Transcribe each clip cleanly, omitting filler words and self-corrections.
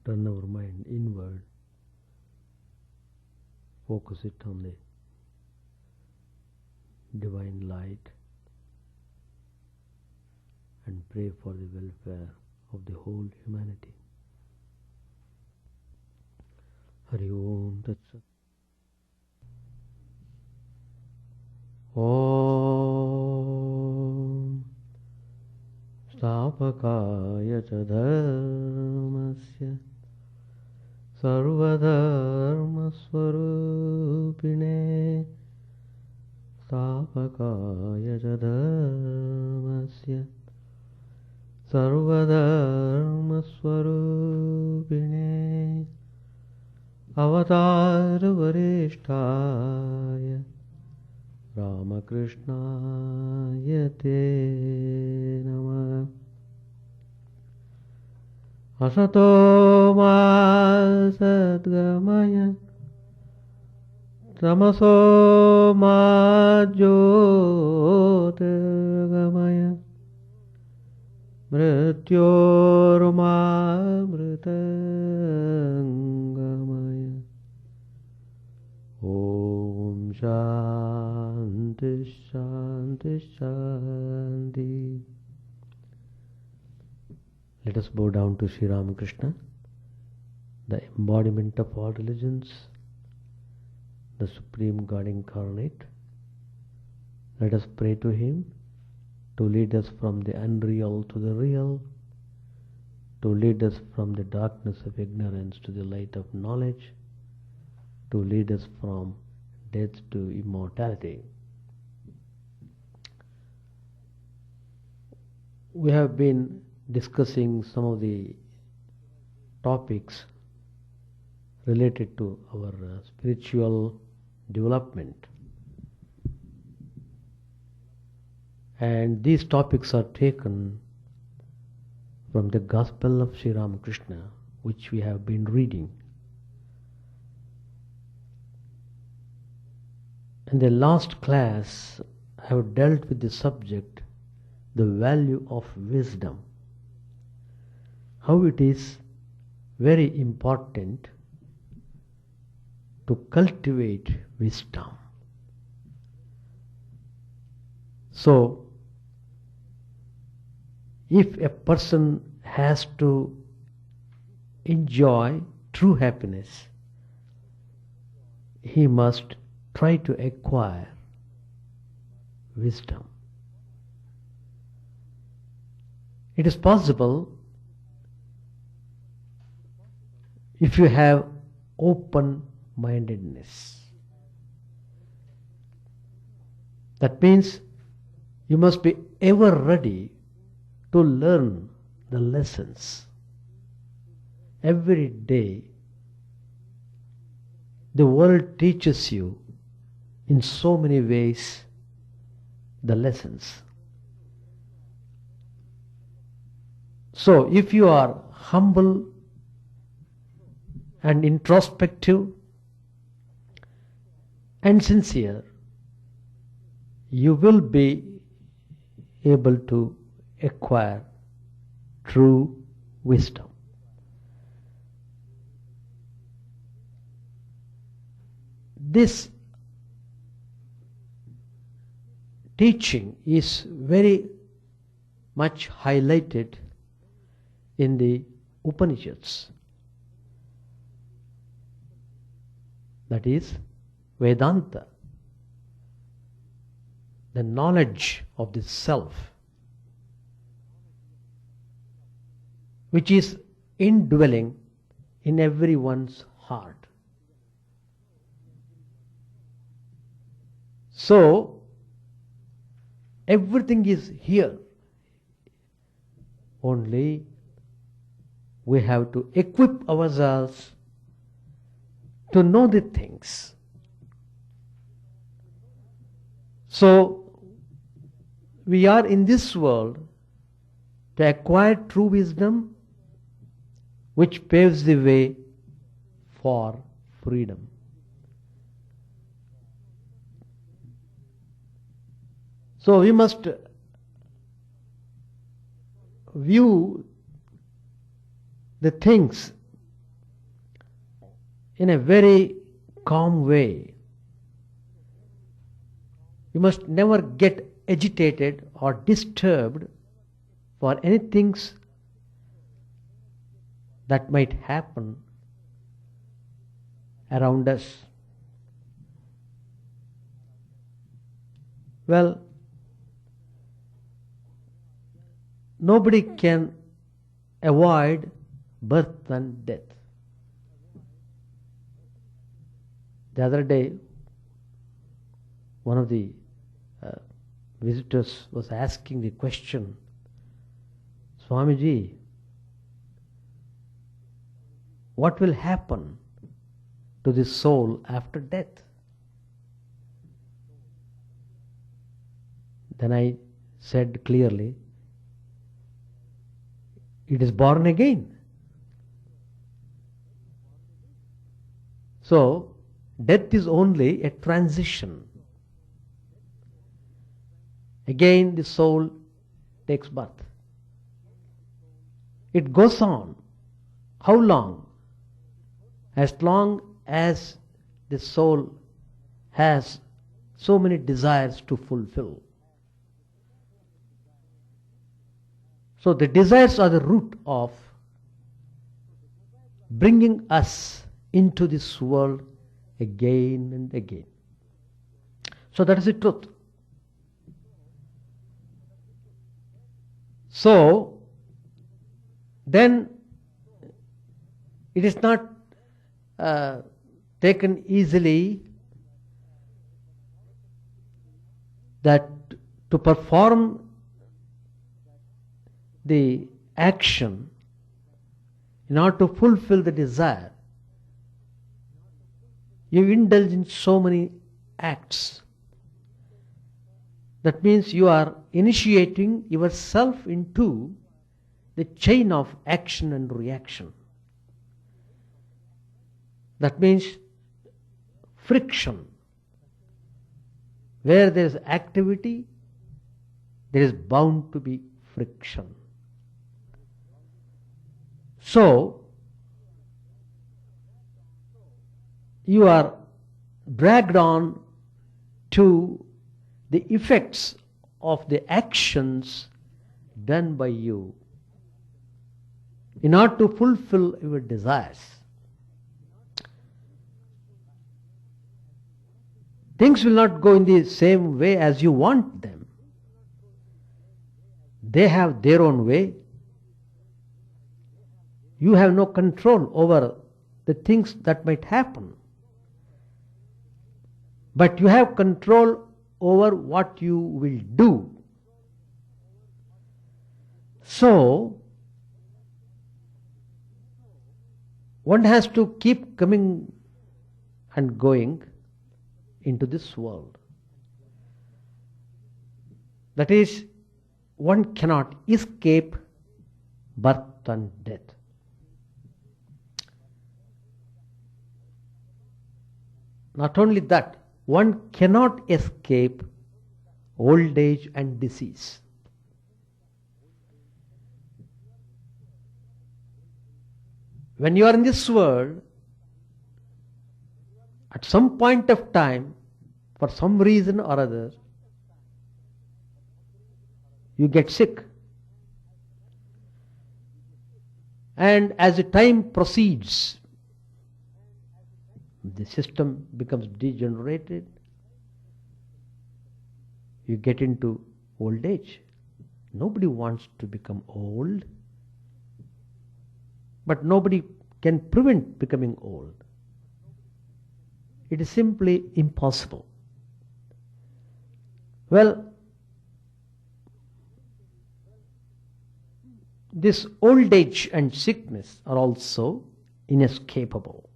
turn our mind inward, focus it on the divine light, and pray for the welfare of the whole humanity. Hari Om Tat Sat. Om Stapakaya ca dharmasya sarvadharma swarupine Stapakaya ca dharmasya sarvadharma swarupine avatar varishtaya Ramakrishna Te Namah. Asato ma sadgamaya tamaso ma jyotirgamaya mrityorma mritangamaya. Om Shanti Shanti Shanti. Let us bow down to Sri Ramakrishna, the embodiment of all religions, the Supreme God Incarnate. Let us pray to Him to lead us from the unreal to the real, to lead us from the darkness of ignorance to the light of knowledge, to lead us from death to immortality. We have been discussing some of the topics related to our spiritual development. And these topics are taken from the Gospel of Sri Ramakrishna, which we have been reading. In the last class, I have dealt with the subject, the value of wisdom. How it is very important to cultivate wisdom. So, if a person has to enjoy true happiness, he must try to acquire wisdom. It is possible if you have open-mindedness. That means you must be ever ready to learn the lessons. Every day, the world teaches you in so many ways the lessons. So, if you are humble and introspective and sincere, you will be able to acquire true wisdom. This teaching is very much highlighted in the Upanishads. That is Vedanta, the knowledge of the self, which is indwelling in everyone's heart. So, everything is here. Only we have to equip ourselves to know the things. So, we are in this world to acquire true wisdom, which paves the way for freedom. So we must view the things in a very calm way. You must never get agitated or disturbed for any things that might happen around us. Well, nobody can avoid birth and death. The other day, one of the visitors was asking the question, Swamiji, what will happen to the soul after death? Then I said clearly, it is born again. So, death is only a transition. Again the soul takes birth. It goes on. How long? As long as the soul has so many desires to fulfill. So the desires are the root of bringing us into this world again and again. So that is the truth. So then it is not taken easily that to perform the action, in order to fulfill the desire, you indulge in so many acts. That means you are initiating yourself into the chain of action and reaction. That means friction. Where there is activity, there is bound to be friction. So, you are dragged on to the effects of the actions done by you in order to fulfill your desires. Things will not go in the same way as you want them. They have their own way. You have no control over the things that might happen. But you have control over what you will do. So, one has to keep coming and going into this world. That is, one cannot escape birth and death. Not only that, one cannot escape old age and disease. When you are in this world, at some point of time, for some reason or other, you get sick. And as the time proceeds, the system becomes degenerated. You get into old age. Nobody wants to become old. But nobody can prevent becoming old. It is simply impossible. Well, this old age and sickness are also inescapable.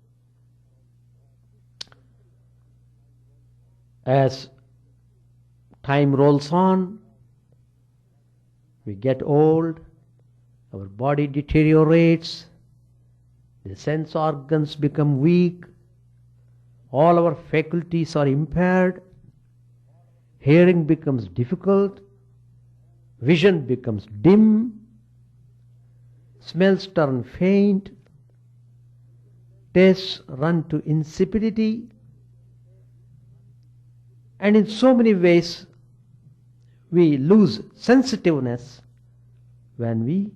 As time rolls on, we get old, our body deteriorates, the sense organs become weak, all our faculties are impaired, hearing becomes difficult, vision becomes dim, smells turn faint, tastes run to insipidity, and in so many ways we lose sensitiveness when we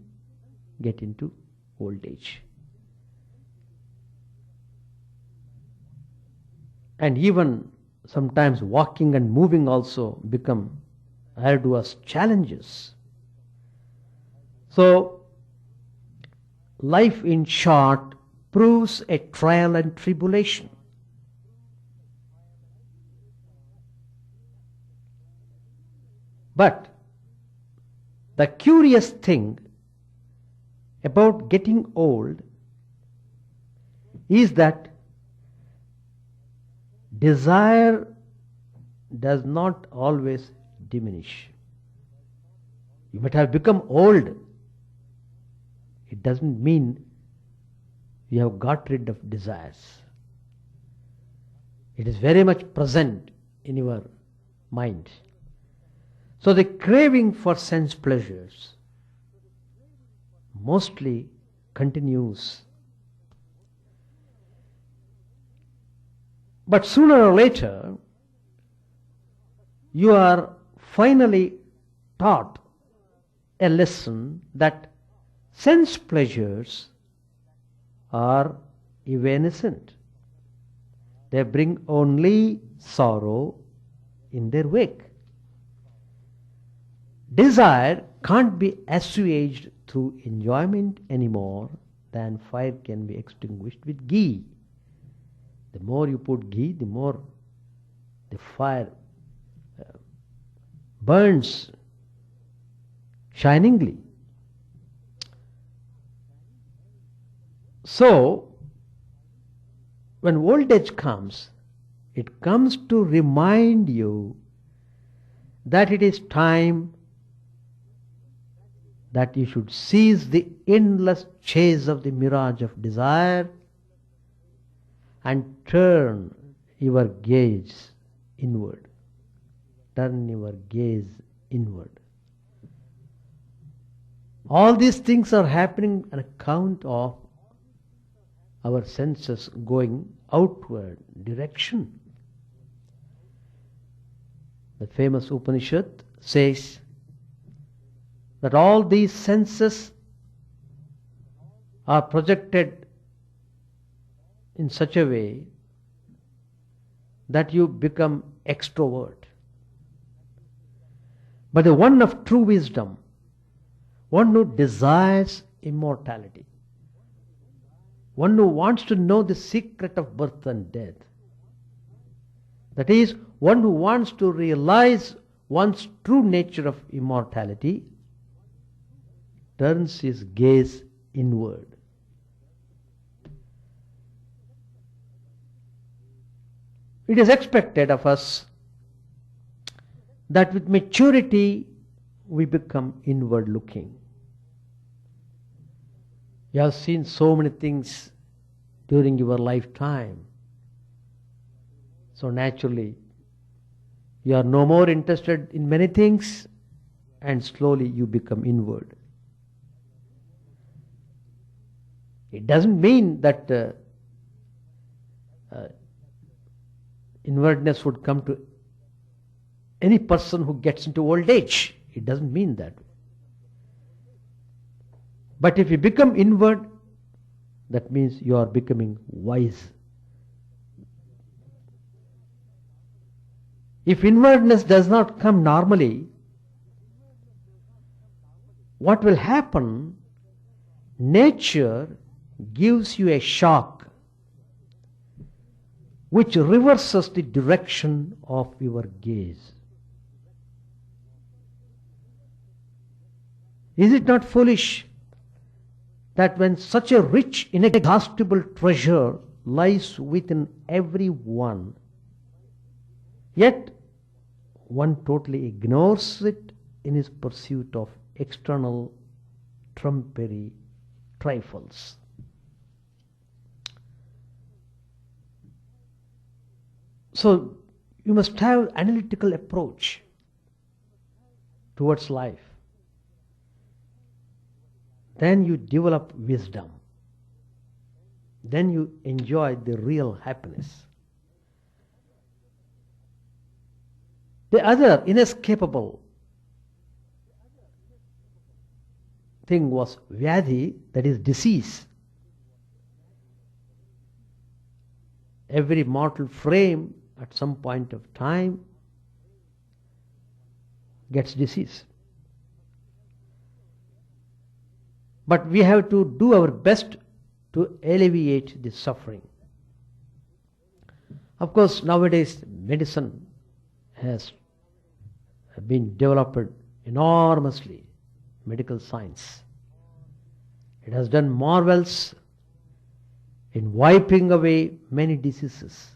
get into old age. And even sometimes walking and moving also become arduous challenges. So, life in short proves a trial and tribulation. But the curious thing about getting old is that desire does not always diminish. You might have become old. It doesn't mean you have got rid of desires. It is very much present in your mind. So the craving for sense pleasures mostly continues. But sooner or later, you are finally taught a lesson that sense pleasures are evanescent. They bring only sorrow in their wake. Desire can't be assuaged through enjoyment any more than fire can be extinguished with ghee. The more you put ghee, the more the fire burns shiningly. So, when old age comes, it comes to remind you that it is time that you should cease the endless chase of the mirage of desire and turn your gaze inward. Turn your gaze inward. All these things are happening on account of our senses going outward direction. The famous Upanishad says that all these senses are projected in such a way that you become extrovert. But the one of true wisdom, one who desires immortality, one who wants to know the secret of birth and death, that is, one who wants to realize one's true nature of immortality, turns his gaze inward. It is expected of us that with maturity we become inward looking. You have seen so many things during your lifetime. So naturally, you are no more interested in many things, and slowly you become inward. It doesn't mean that inwardness would come to any person who gets into old age. It doesn't mean that. But if you become inward, that means you are becoming wise. If inwardness does not come normally, what will happen? Nature gives you a shock which reverses the direction of your gaze. Is it not foolish that when such a rich, inexhaustible treasure lies within every one, yet one totally ignores it in his pursuit of external trumpery trifles? So you must have analytical approach towards life. Then you develop wisdom. then you enjoy the real happiness. The other inescapable thing was vyadhi, that is disease. Every mortal frame at some point of time gets disease. But we have to do our best to alleviate the suffering. Of course, nowadays medicine has been developed enormously, medical science. It has done marvels in wiping away many diseases.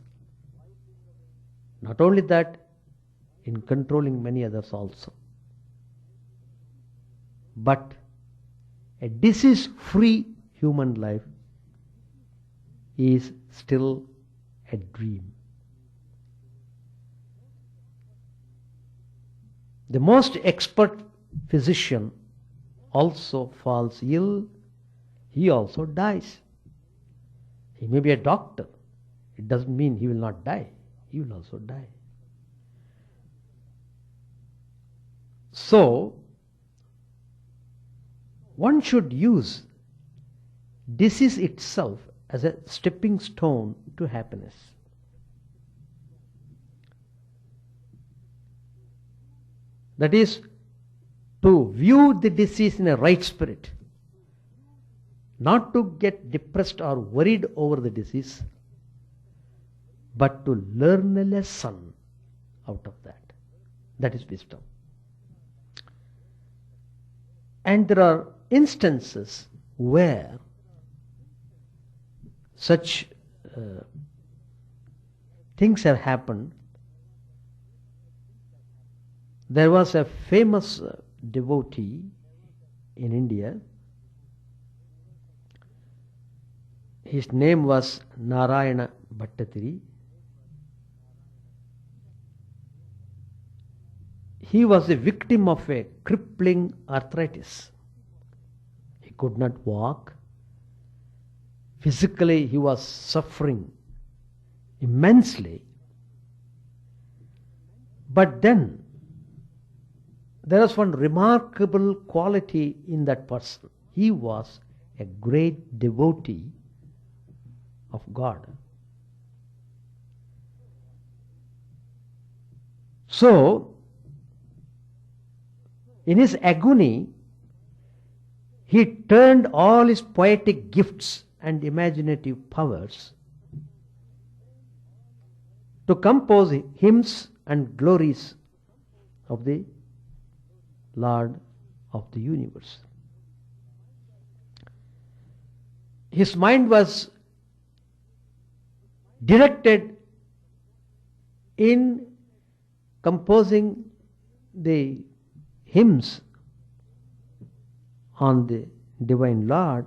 Not only that, in controlling many others also. But a disease-free human life is still a dream. The most expert physician also falls ill, he also dies. He may be a doctor. It doesn't mean he will not die. He will also die. So, one should use disease itself as a stepping stone to happiness. That is, to view the disease in a right spirit. Not to get depressed or worried over the disease, but to learn a lesson out of that. That is wisdom. And there are instances where such things have happened. There was a famous devotee in India. His name was Narayana Bhattatiri. He was a victim of a crippling arthritis. He could not walk. Physically, he was suffering immensely. But then, there was one remarkable quality in that person. He was a great devotee of God. So, in his agony, he turned all his poetic gifts and imaginative powers to compose hymns and glories of the Lord of the universe. His mind was directed in composing the hymns on the Divine Lord,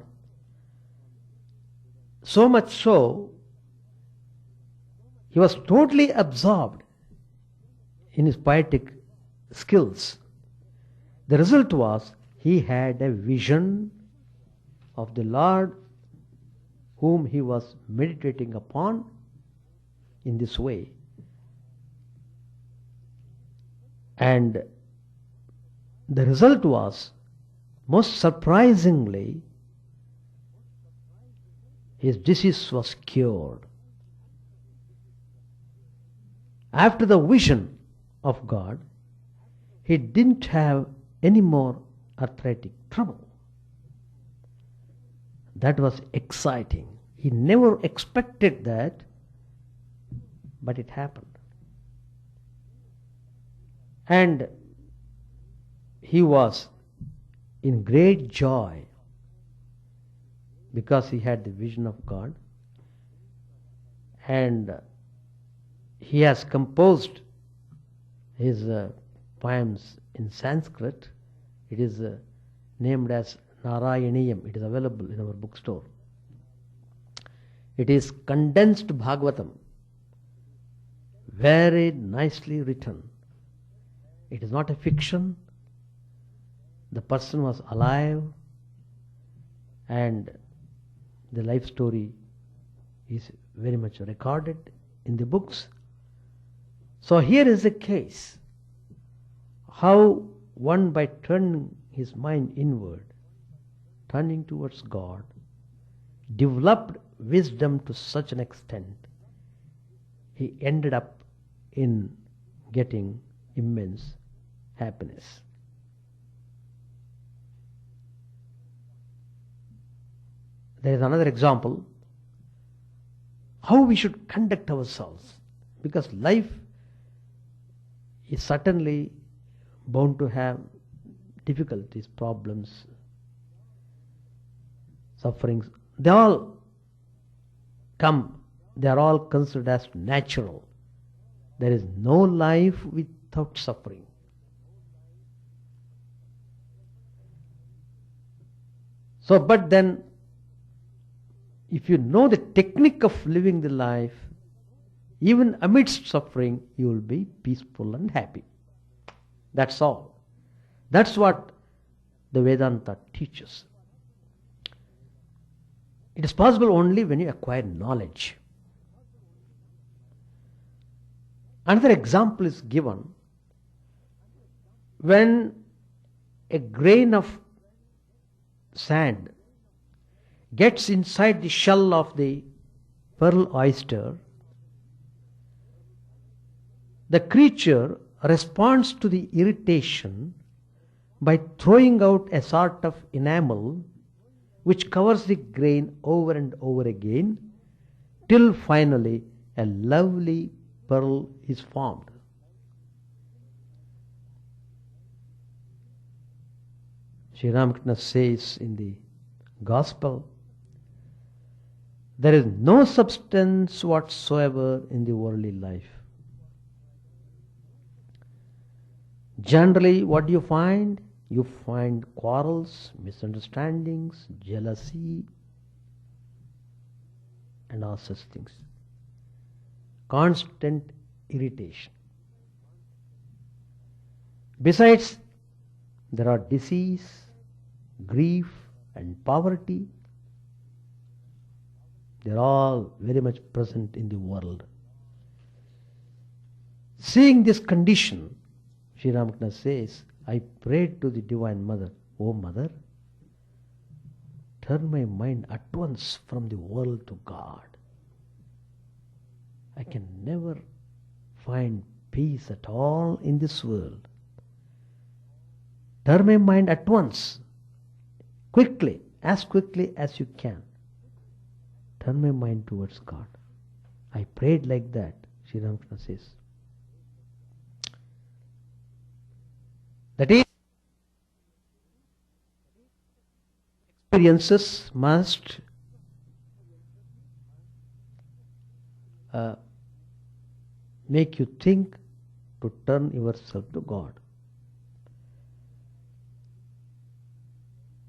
so much so, he was totally absorbed in his poetic skills. The result was he had a vision of the Lord whom he was meditating upon in this way. And the result was, most surprisingly, his disease was cured. After the vision of God, he didn't have any more arthritic trouble. That was exciting. He never expected that, but it happened. And he was in great joy because he had the vision of God, and he has composed his poems in Sanskrit. It is named as Narayaniyam. It is available in our bookstore. It is condensed Bhagavatam, very nicely written. It is not a fiction. The person was alive, and the life story is very much recorded in the books. So here is a case how one, by turning his mind inward, turning towards God, developed wisdom to such an extent, he ended up in getting immense happiness. There is another example how we should conduct ourselves, because life is certainly bound to have difficulties, problems, sufferings. They all come, they are all considered as natural. There is no life without suffering. So, but then, if you know the technique of living the life, even amidst suffering, you will be peaceful and happy. That's all. That's what the Vedanta teaches. It is possible only when you acquire knowledge. Another example is given when a grain of sand gets inside the shell of the pearl oyster. The creature responds to the irritation by throwing out a sort of enamel which covers the grain over and over again till finally a lovely pearl is formed. Sri Ramakrishna says in the Gospel, there is no substance whatsoever in the worldly life. Generally, what do you find? You find quarrels, misunderstandings, jealousy, and all such things. Constant irritation. Besides, there are disease, grief, and poverty. They are all very much present in the world. Seeing this condition, Sri Ramakrishna says, I prayed to the Divine Mother, O Mother, turn my mind at once from the world to God. I can never find peace at all in this world. Turn my mind at once, quickly as you can. Turn my mind towards God. I prayed like that, Sri Ramakrishna says. That is, experiences must make you think to turn yourself to God.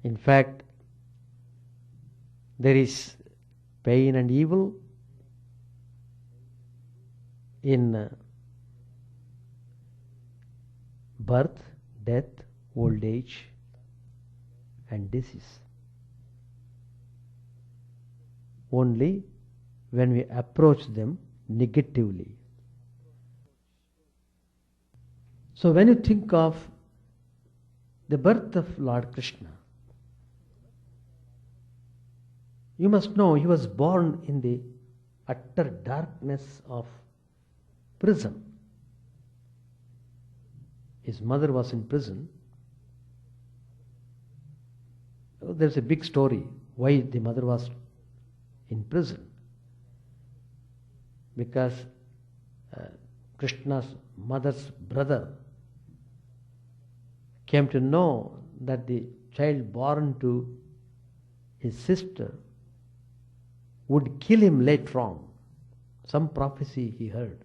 In fact, there is pain and evil in birth, death, old age, and disease. Only when we approach them negatively. So when you think of the birth of Lord Krishna, you must know he was born in the utter darkness of prison. His mother was in prison. There's a big story why the mother was in prison. Because Krishna's mother's brother came to know that the child born to his sister would kill him later on. Some prophecy he heard.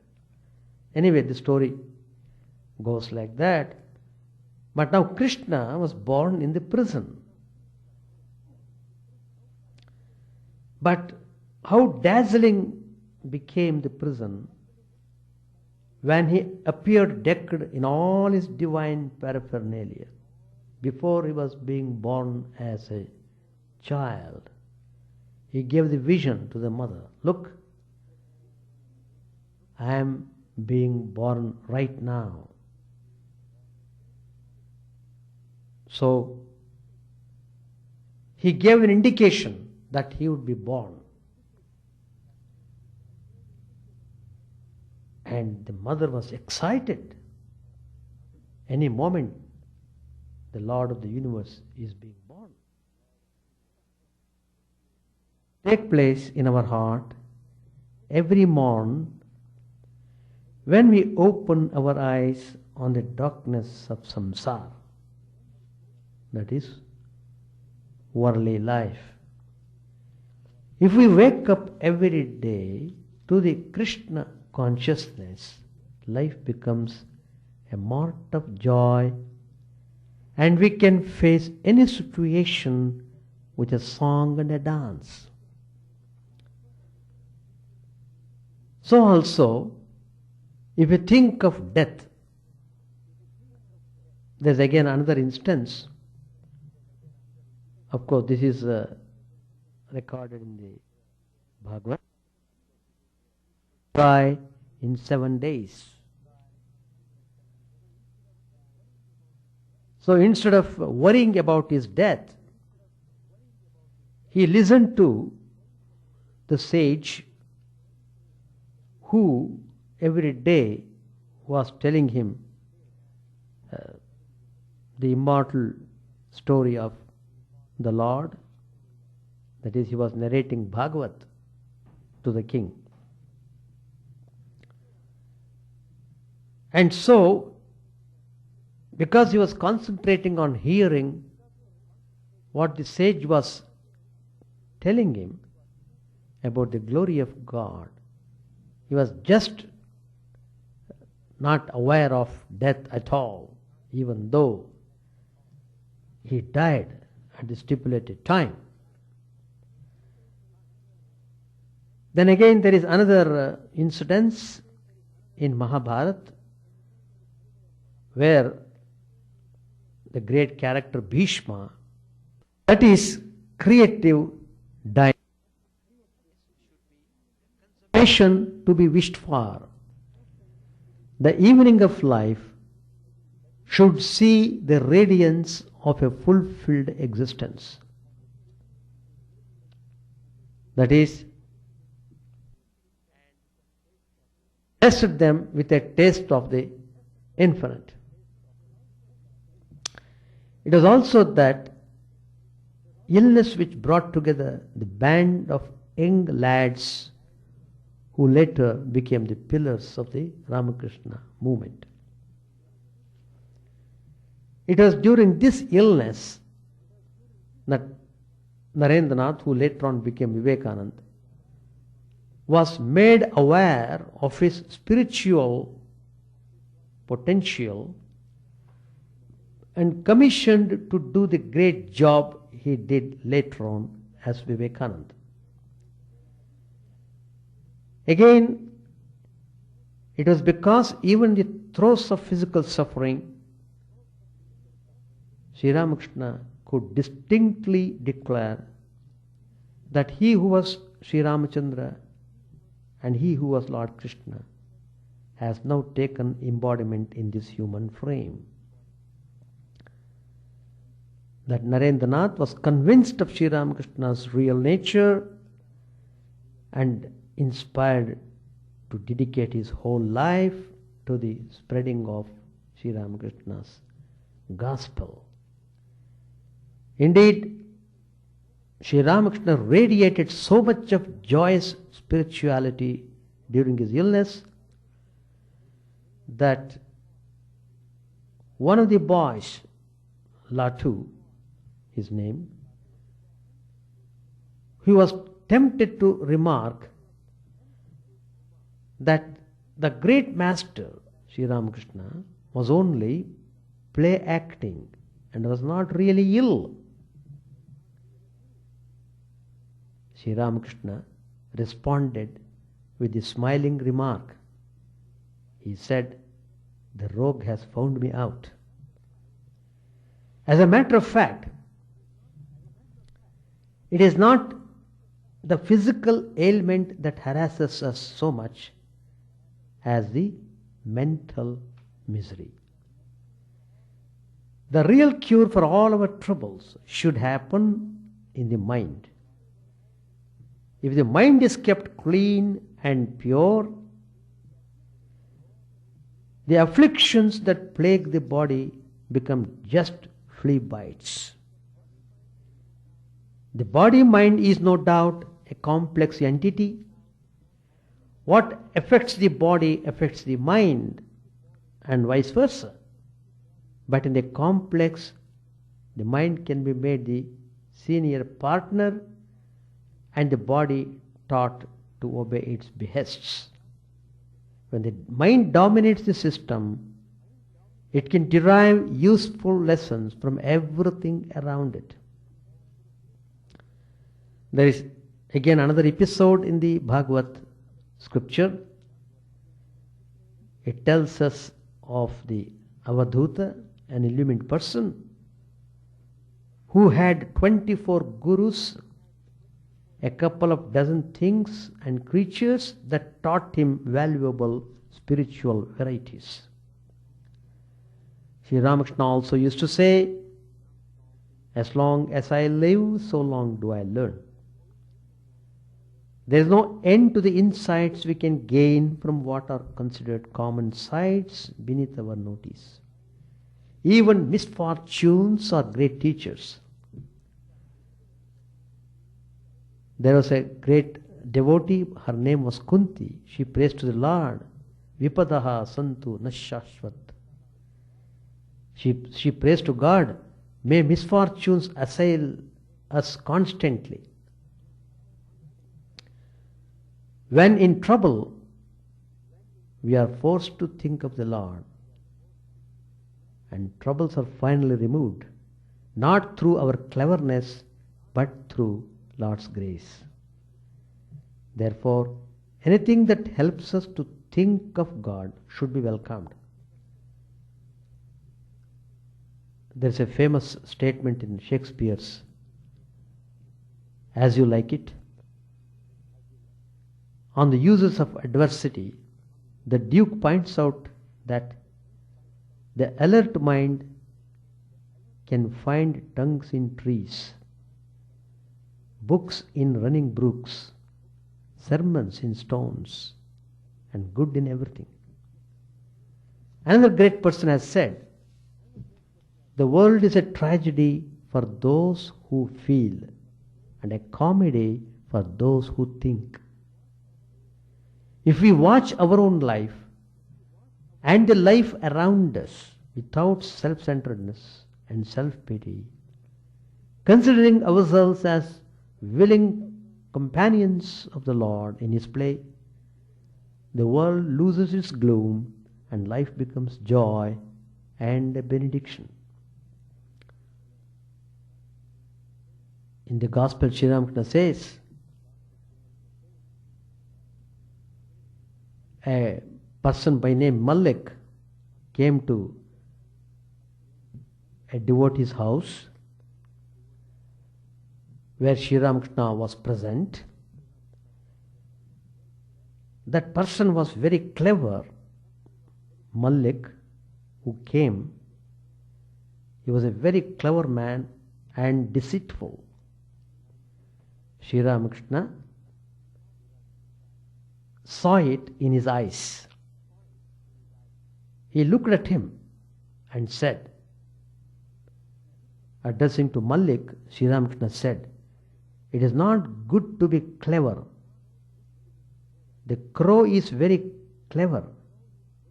Anyway, the story goes like that. But now Krishna was born in the prison. But how dazzling became the prison when he appeared decked in all his divine paraphernalia. Before he was being born as a child, he gave the vision to the mother. Look, I am being born right now. So he gave an indication that he would be born. And the mother was excited. Any moment, the Lord of the universe is being born. Take place in our heart every morn when we open our eyes on the darkness of samsara, that is, worldly life. If we wake up every day to the Krishna consciousness, life becomes a mart of joy, and we can face any situation with a song and a dance. So also, if you think of death, there's again another instance. Of course, this is recorded in the Bhagavad. Die in 7 days. So instead of worrying about his death, he listened to the sage who every day was telling him the immortal story of the Lord. That is, he was narrating Bhagavat to the king. And so, because he was concentrating on hearing what the sage was telling him about the glory of God, he was just not aware of death at all, even though he died at the stipulated time. Then again, there is another incident in Mahabharata where the great character Bhishma, that is creative dimension to be wished for. The evening of life should see the radiance of a fulfilled existence. That is, tested them with a taste of the infinite. It was also that illness which brought together the band of young lads who later became the pillars of the Ramakrishna movement. It was during this illness that Narendranath, who later on became Vivekananda, was made aware of his spiritual potential and commissioned to do the great job he did later on as Vivekananda. Again, it was because even in the throes of physical suffering, Sri Ramakrishna could distinctly declare that he who was Sri Ramachandra and he who was Lord Krishna has now taken embodiment in this human frame. That Narendranath was convinced of Sri Ramakrishna's real nature and inspired to dedicate his whole life to the spreading of Sri Ramakrishna's gospel. Indeed, Sri Ramakrishna radiated so much of joyous spirituality during his illness that one of the boys, Latu, his name, he was tempted to remark that the great master, Sri Ramakrishna, was only play acting and was not really ill. Sri Ramakrishna responded with the smiling remark. He said, "The rogue has found me out." As a matter of fact, it is not the physical ailment that harasses us so much as the mental misery. The real cure for all our troubles should happen in the mind. If the mind is kept clean and pure, the afflictions that plague the body become just flea bites. The body-mind is no doubt a complex entity. What affects the body affects the mind, and vice versa. But in the complex, the mind can be made the senior partner and the body taught to obey its behests. When the mind dominates the system, it can derive useful lessons from everything around it. There is again another episode in the Bhagavad scripture. It tells us of the Avadhuta, an illumined person, who had 24 gurus, a couple of dozen things and creatures that taught him valuable spiritual varieties. Sri Ramakrishna also used to say, as long as I live, so long do I learn. There is no end to the insights we can gain from what are considered common sights beneath our notice. Even misfortunes are great teachers. There was a great devotee, her name was Kunti. She prays to the Lord, Vipadaha Santu Nashashvat. She prays to God, may misfortunes assail us constantly. When in trouble, we are forced to think of the Lord, and troubles are finally removed, not through our cleverness, but through Lord's grace. Therefore, anything that helps us to think of God should be welcomed. There is a famous statement in Shakespeare's As You Like It. On the uses of adversity, the Duke points out that the alert mind can find tongues in trees, books in running brooks, sermons in stones, and good in everything. Another great person has said, the world is a tragedy for those who feel and a comedy for those who think. If we watch our own life and the life around us without self-centeredness and self-pity, considering ourselves as willing companions of the Lord in His play, the world loses its gloom and life becomes joy and a benediction. In the Gospel, Sri Ramakrishna says, a person by name Malik came to a devotee's house where Sri Ramakrishna was present. That person was very clever. Malik, who came, he was a very clever man and deceitful. Sri Ramakrishna saw it in his eyes. He looked at him and said, addressing to Malik, Sri Ramakrishna said, it is not good to be clever. The crow is very clever,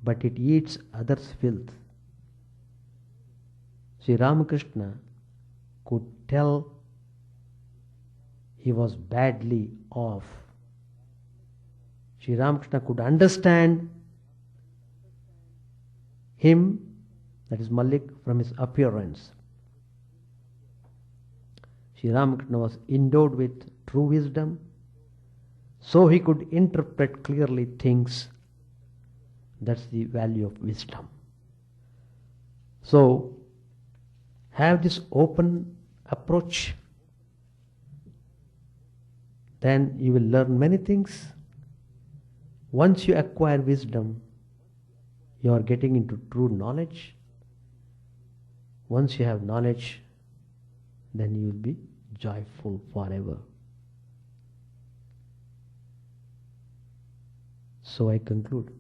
but it eats others' filth. Sri Ramakrishna could tell he was badly off. Sri Ramakrishna could understand him, that is Malik, from his appearance. Sri Ramakrishna was endowed with true wisdom, so he could interpret clearly things. That's the value of wisdom. So, have this open approach then you will learn many things. Once you acquire wisdom, you are getting into true knowledge. Once you have knowledge, then you will be joyful forever. So I conclude.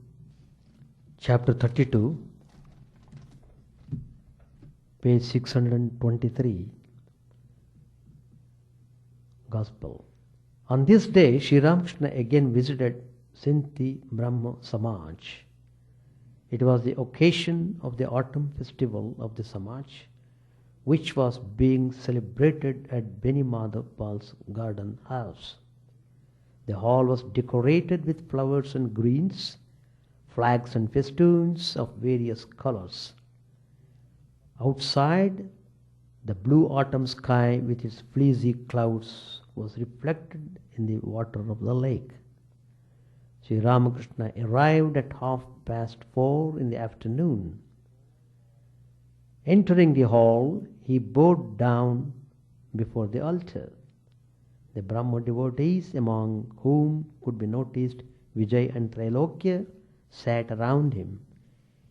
Chapter 32, page 623, Gospel. On this day, Sri Ramakrishna again visited Sinti Brahma Samaj. It was the occasion of the autumn festival of the Samaj, which was being celebrated at Beni Madhavpal's garden house. The hall was decorated with flowers and greens, flags and festoons of various colors. Outside, the blue autumn sky with its fleecy clouds was reflected in the water of the lake. Sri Ramakrishna arrived at 4:30 in the afternoon. Entering the hall, he bowed down before the altar. The Brahma devotees, among whom could be noticed Vijay and Trailokya, sat around him.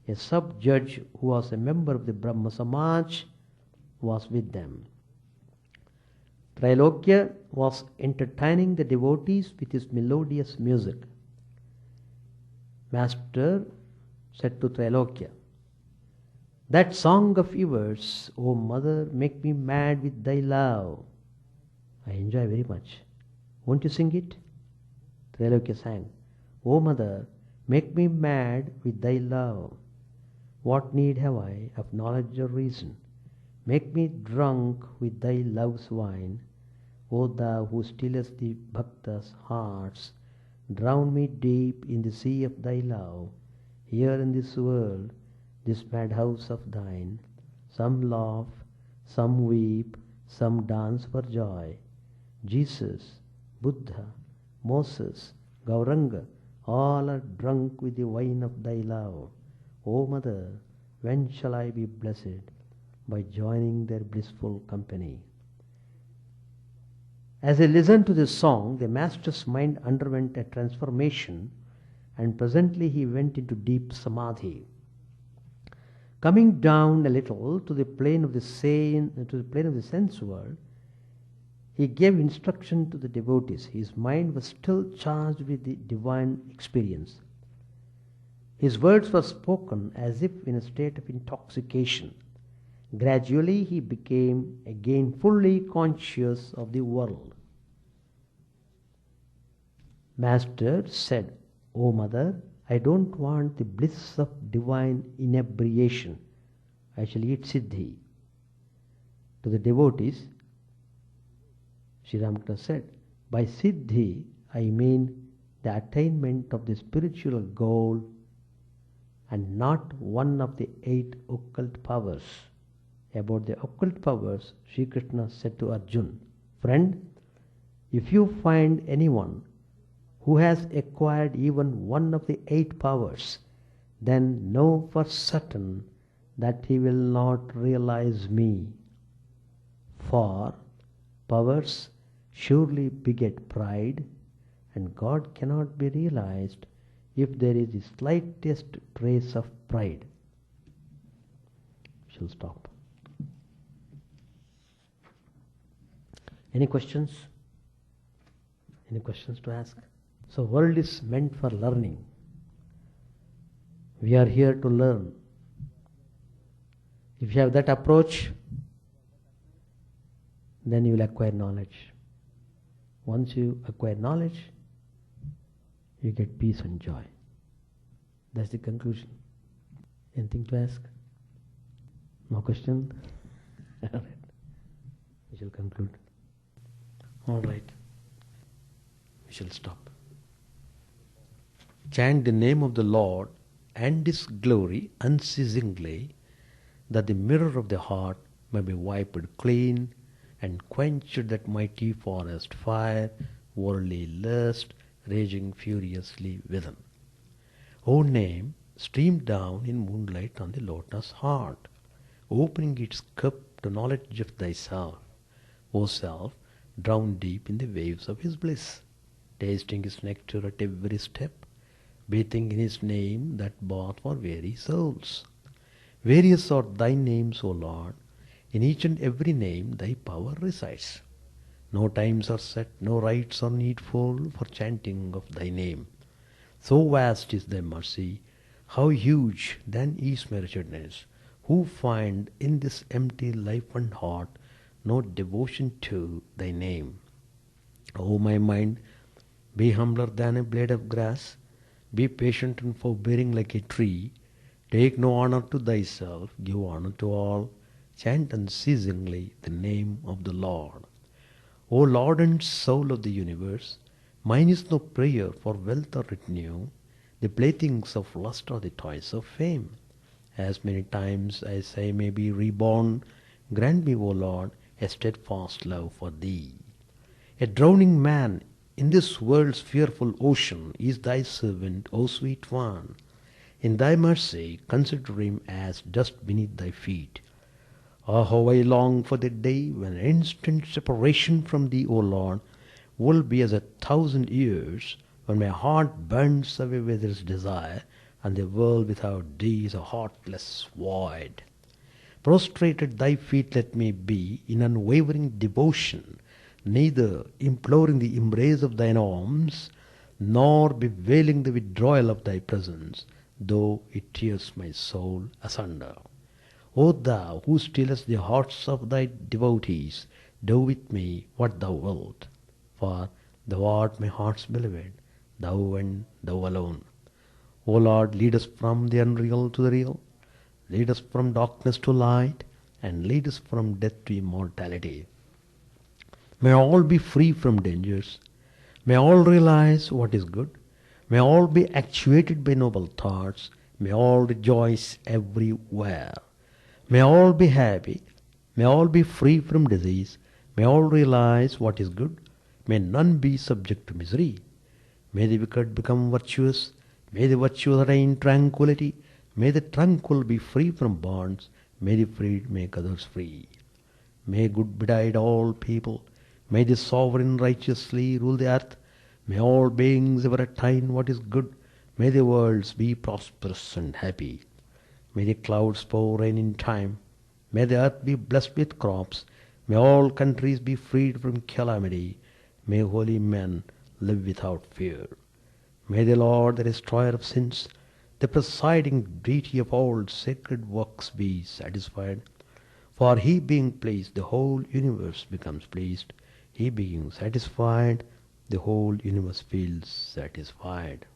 A sub-judge who was a member of the Brahma Samaj was with them. Trailokya was entertaining the devotees with his melodious music. Master said to Trailokya, "That song of yours, O mother, make me mad with thy love. I enjoy very much. Won't you sing it?" Trailokya sang, "O mother, make me mad with thy love. What need have I of knowledge or reason? Make me drunk with thy love's wine. O thou who stillest the bhaktas' hearts, drown me deep in the sea of thy love. Here in this world, this madhouse of thine, some laugh, some weep, some dance for joy. Jesus, Buddha, Moses, Gauranga, all are drunk with the wine of thy love. O mother, when shall I be blessed by joining their blissful company?" As he listened to this song, the master's mind underwent a transformation, and presently he went into deep samadhi. Coming down a little to the plane of the sense world, he gave instruction to the devotees. His mind was still charged with the divine experience. His words were spoken as if in a state of intoxication. Gradually he became again fully conscious of the world. Master said, "O mother, I don't want the bliss of divine inebriation. I shall eat siddhi." To the devotees, Sri Ramakrishna said, "By siddhi I mean the attainment of the spiritual goal and not one of the 8 occult powers." About the occult powers, Sri Krishna said to Arjuna, "Friend, if you find anyone who has acquired even one of the 8 powers, then know for certain that he will not realize me. For powers surely beget pride, and God cannot be realized if there is the slightest trace of pride." Shall stop. Any questions? Any questions to ask? So world is meant for learning. We are here to learn. If you have that approach, then you will acquire knowledge. Once you acquire knowledge, you get peace and joy. That's the conclusion. Anything to ask? No question? All right. We shall conclude. All right. We shall stop. Chant the name of the Lord and His glory unceasingly, that the mirror of the heart may be wiped clean and quenched that mighty forest fire, worldly lust, raging furiously within. O name, stream down in moonlight on the lotus heart, opening its cup to knowledge of thyself. O self, drown deep in the waves of His bliss. tasting his nectar at every step, bathing in his name that bath for weary souls. Various are thy names, O Lord. In each and every name thy power resides. No times are set, no rites are needful for chanting of thy name. So vast is thy mercy, how huge then is my wretchedness, who find in this empty life and heart no devotion to thy name. O my mind, be humbler than a blade of grass, be patient and forbearing like a tree, take no honor to thyself, give honor to all, chant unceasingly the name of the Lord. O Lord and Soul of the universe, mine is no prayer for wealth or retinue, the playthings of lust or the toys of fame. As many times as I may be reborn, grant me, O Lord, a steadfast love for thee. A drowning man in this world's fearful ocean is thy servant, O sweet one. In thy mercy consider him as dust beneath thy feet. Ah, how I long for the day when instant separation from thee, O Lord, will be as 1,000 years, when my heart burns away with its desire, and the world without thee is a heartless void. Prostrate at thy feet let me be in unwavering devotion, neither imploring the embrace of thine arms, nor bewailing the withdrawal of thy presence, though it tears my soul asunder. O thou who stillest the hearts of thy devotees, do with me what thou wilt. For thou art my heart's beloved, thou and thou alone. O Lord, lead us from the unreal to the real, lead us from darkness to light, and lead us from death to immortality. May all be free from dangers, may all realize what is good, may all be actuated by noble thoughts, may all rejoice everywhere. May all be happy, may all be free from disease, may all realize what is good, may none be subject to misery. May the wicked become virtuous, may the virtuous attain tranquility, may the tranquil be free from bonds, may the freed make others free. May good betide all people, may the sovereign righteously rule the earth, may all beings ever attain what is good, may the worlds be prosperous and happy. May the clouds pour rain in time, may the earth be blessed with crops, may all countries be freed from calamity, may holy men live without fear. May the Lord, the destroyer of sins, the presiding deity of all sacred works, be satisfied. For he being pleased, the whole universe becomes pleased. He being satisfied, the whole universe feels satisfied.